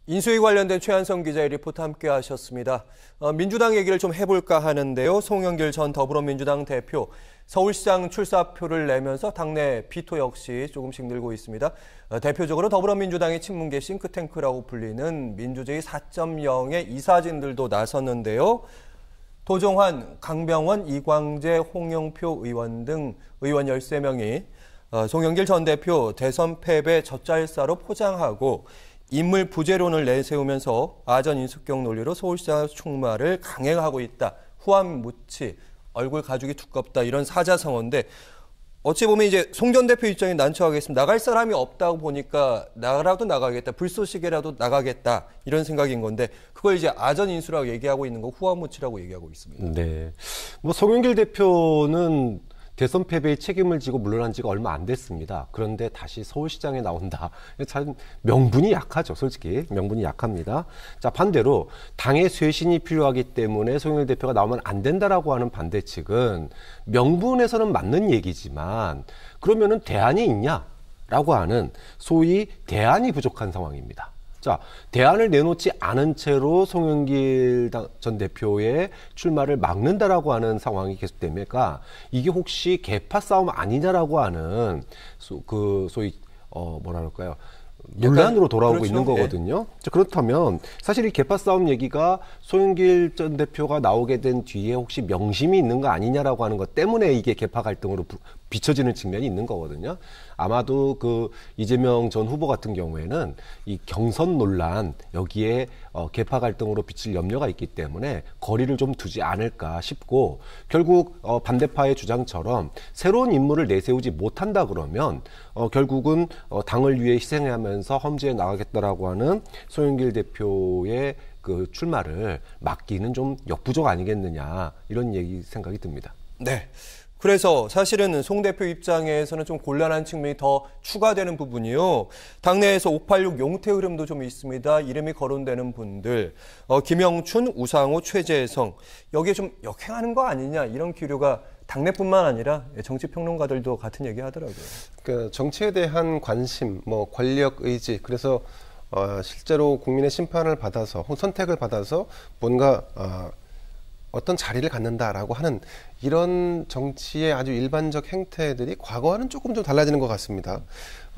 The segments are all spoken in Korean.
인수위 관련된 최한성 기자의 리포트 함께 하셨습니다. 민주당 얘기를 좀 해볼까 하는데요. 송영길 전 더불어민주당 대표, 서울시장 출사표를 내면서 당내 비토 역시 조금씩 늘고 있습니다. 대표적으로 더불어민주당의 친문계 싱크탱크라고 불리는 민주주의 4.0의 이사진들도 나섰는데요. 도종환, 강병원, 이광재, 홍영표 의원 등 의원 13명이 송영길 전 대표 대선 패배 젖잘싸로 포장하고 인물 부재론을 내세우면서 아전 인수격 논리로 서울시장 출마를 강행하고 있다. 후한 무치, 얼굴 가죽이 두껍다. 이런 사자성어인데 어찌 보면 이제 송 전 대표 입장이 난처하겠습니다. 나갈 사람이 없다고 보니까 나라도 나가겠다. 불쏘시개라도 나가겠다. 이런 생각인 건데 그걸 이제 아전 인수라고 얘기하고 있는 거 후한 무치라고 얘기하고 있습니다. 네. 뭐 송영길 대표는 대선 패배의 책임을 지고 물러난 지가 얼마 안 됐습니다. 그런데 다시 서울시장에 나온다. 참 명분이 약하죠. 솔직히 명분이 약합니다. 자, 반대로 당의 쇄신이 필요하기 때문에 송영길 대표가 나오면 안 된다라고 하는 반대 측은 명분에서는 맞는 얘기지만 그러면은 대안이 있냐라고 하는 소위 대안이 부족한 상황입니다. 자, 대안을 내놓지 않은 채로 송영길 전 대표의 출마를 막는다라고 하는 상황이 계속되니까 이게 혹시 계파 싸움 아니냐라고 하는 소위 뭐라 그럴까요? 논란으로 돌아오고 그렇죠. 있는 거거든요. 자, 그렇다면 사실 이 계파 싸움 얘기가 송영길 전 대표가 나오게 된 뒤에 혹시 명심이 있는 거 아니냐라고 하는 것 때문에 이게 계파 갈등으로 비춰지는 측면이 있는 거거든요. 아마도 그 이재명 전 후보 같은 경우에는 이 경선 논란 여기에 계파 갈등으로 비칠 염려가 있기 때문에 거리를 좀 두지 않을까 싶고 결국 반대파의 주장처럼 새로운 인물을 내세우지 못한다 그러면 결국은 당을 위해 희생하면서 험지에 나가겠다라고 하는 송영길 대표의 그 출마를 막기는 좀 역부족 아니겠느냐 이런 생각이 듭니다. 네. 그래서 사실은 송 대표 입장에서는 좀 곤란한 측면이 더 추가되는 부분이요. 당내에서 586 용태 흐름도 좀 있습니다. 이름이 거론되는 분들, 김영춘, 우상호, 최재성 여기에 좀 역행하는 거 아니냐 이런 기류가 당내뿐만 아니라 정치평론가들도 같은 얘기 하더라고요. 그 정치에 대한 관심, 뭐 권력 의지, 그래서 실제로 국민의 심판을 받아서 혹은 선택을 받아서 뭔가 어떤 자리를 갖는다라고 하는 이런 정치의 아주 일반적 행태들이 과거와는 조금 좀 달라지는 것 같습니다.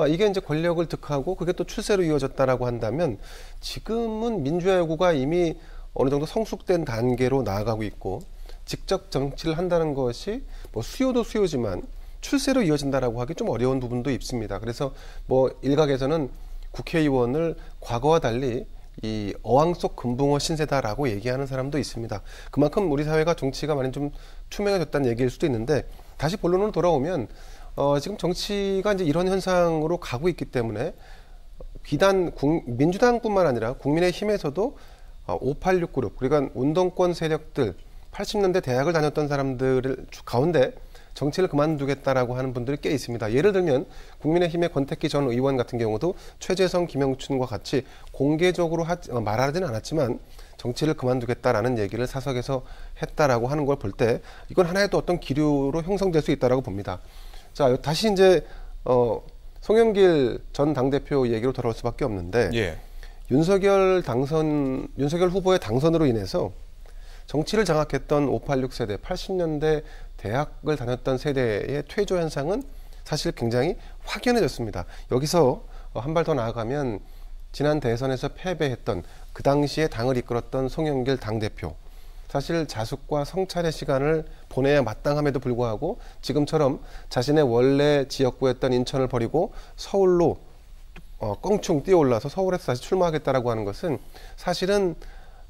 이게 이제 권력을 득하고 그게 또 출세로 이어졌다라고 한다면 지금은 민주화 요구가 이미 어느 정도 성숙된 단계로 나아가고 있고 직접 정치를 한다는 것이 뭐 수요도 수요지만 출세로 이어진다라고 하기 좀 어려운 부분도 있습니다. 그래서 뭐 일각에서는 국회의원을 과거와 달리 이 어항 속 금붕어 신세다라고 얘기하는 사람도 있습니다. 그만큼 우리 사회가 정치가 많이 좀 투명해졌다는 얘기일 수도 있는데 다시 본론으로 돌아오면 지금 정치가 이제 이런 현상으로 가고 있기 때문에 비단 민주당뿐만 아니라 국민의힘에서도 586 그룹 그러니까 운동권 세력들 80년대 대학을 다녔던 사람들 가운데 정치를 그만두겠다라고 하는 분들이 꽤 있습니다. 예를 들면 국민의힘의 권택기 전 의원 같은 경우도 최재성, 김영춘과 같이 공개적으로 말하지는 않았지만 정치를 그만두겠다라는 얘기를 사석에서 했다라고 하는 걸 볼 때 이건 하나의 또 어떤 기류로 형성될 수 있다라고 봅니다. 자, 다시 이제 송영길 전 당대표 얘기로 돌아올 수밖에 없는데 예. 윤석열 후보의 당선으로 인해서 정치를 장악했던 586 세대, 80년대 대학을 다녔던 세대의 퇴조 현상은 사실 굉장히 확연해졌습니다. 여기서 한 발 더 나아가면 지난 대선에서 패배했던 그 당시에 당을 이끌었던 송영길 당대표. 사실 자숙과 성찰의 시간을 보내야 마땅함에도 불구하고 지금처럼 자신의 원래 지역구였던 인천을 버리고 서울로 껑충 뛰어올라서 서울에서 다시 출마하겠다라고 하는 것은 사실은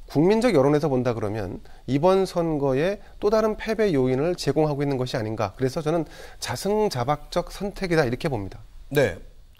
국민적 여론에서 본다 그러면 이번 선거에 또 다른 패배 요인을 제공하고 있는 것이 아닌가. 그래서 저는 자승자박적 선택이다 이렇게 봅니다. 네.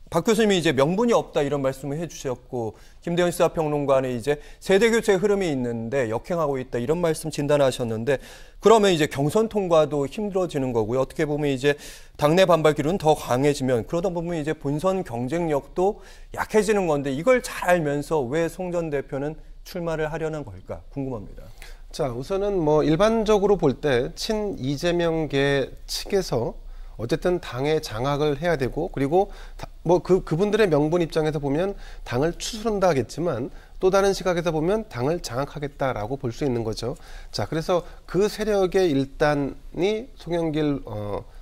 박 교수님이 이제 명분이 없다 이런 말씀을 해주셨고 김대현 시사평론가는 이제 세대교체 흐름이 있는데 역행하고 있다 이런 말씀 진단하셨는데 그러면 이제 경선 통과도 힘들어지는 거고요. 어떻게 보면 이제 당내 반발 기류는 더 강해지면 그러다 보면 이제 본선 경쟁력도 약해지는 건데 이걸 잘 알면서 왜 송 전 대표는 출마를 하려는 걸까 궁금합니다. 자, 우선은 뭐 일반적으로 볼 때 친 이재명계 측에서 어쨌든 당의 장악을 해야 되고 그리고 뭐 그분들의 명분 입장에서 보면 당을 추스른다 하겠지만 또 다른 시각에서 보면 당을 장악하겠다라고 볼 수 있는 거죠. 자, 그래서 그 세력의 일단이 송영길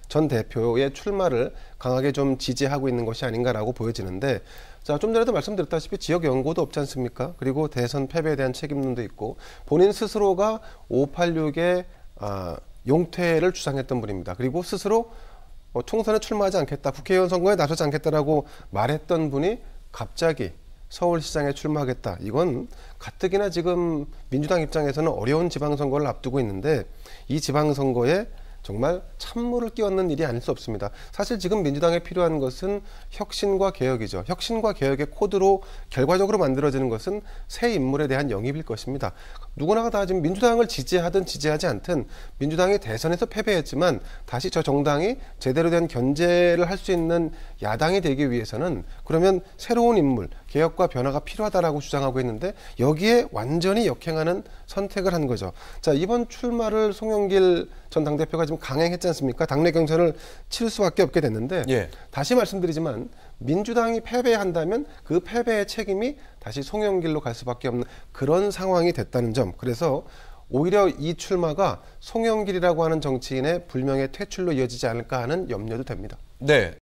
전 대표의 출마를 강하게 좀 지지하고 있는 것이 아닌가라고 보여지는데, 자, 좀 전에도 말씀드렸다시피 지역 연고도 없지 않습니까? 그리고 대선 패배에 대한 책임론도 있고 본인 스스로가 586의 용퇴를 주장했던 분입니다. 그리고 스스로 총선에 출마하지 않겠다, 국회의원 선거에 나서지 않겠다라고 말했던 분이 갑자기 서울시장에 출마하겠다. 이건 가뜩이나 지금 민주당 입장에서는 어려운 지방선거를 앞두고 있는데 이 지방선거에 정말 찬물을 끼얹는 일이 아닐 수 없습니다. 사실 지금 민주당에 필요한 것은 혁신과 개혁이죠. 혁신과 개혁의 코드로 결과적으로 만들어지는 것은 새 인물에 대한 영입일 것입니다. 누구나가 다 지금 민주당을 지지하든 지지하지 않든 민주당이 대선에서 패배했지만 다시 저 정당이 제대로 된 견제를 할 수 있는 야당이 되기 위해서는 그러면 새로운 인물, 개혁과 변화가 필요하다라고 주장하고 있는데 여기에 완전히 역행하는 선택을 한 거죠. 자, 이번 출마를 송영길 전 당대표가 지금 강행했지 않습니까? 당내 경선을 치를 수밖에 없게 됐는데 예. 다시 말씀드리지만 민주당이 패배한다면 그 패배의 책임이 다시 송영길로 갈 수밖에 없는 그런 상황이 됐다는 점. 그래서 오히려 이 출마가 송영길이라고 하는 정치인의 불명예 퇴출로 이어지지 않을까 하는 염려도 됩니다. 네.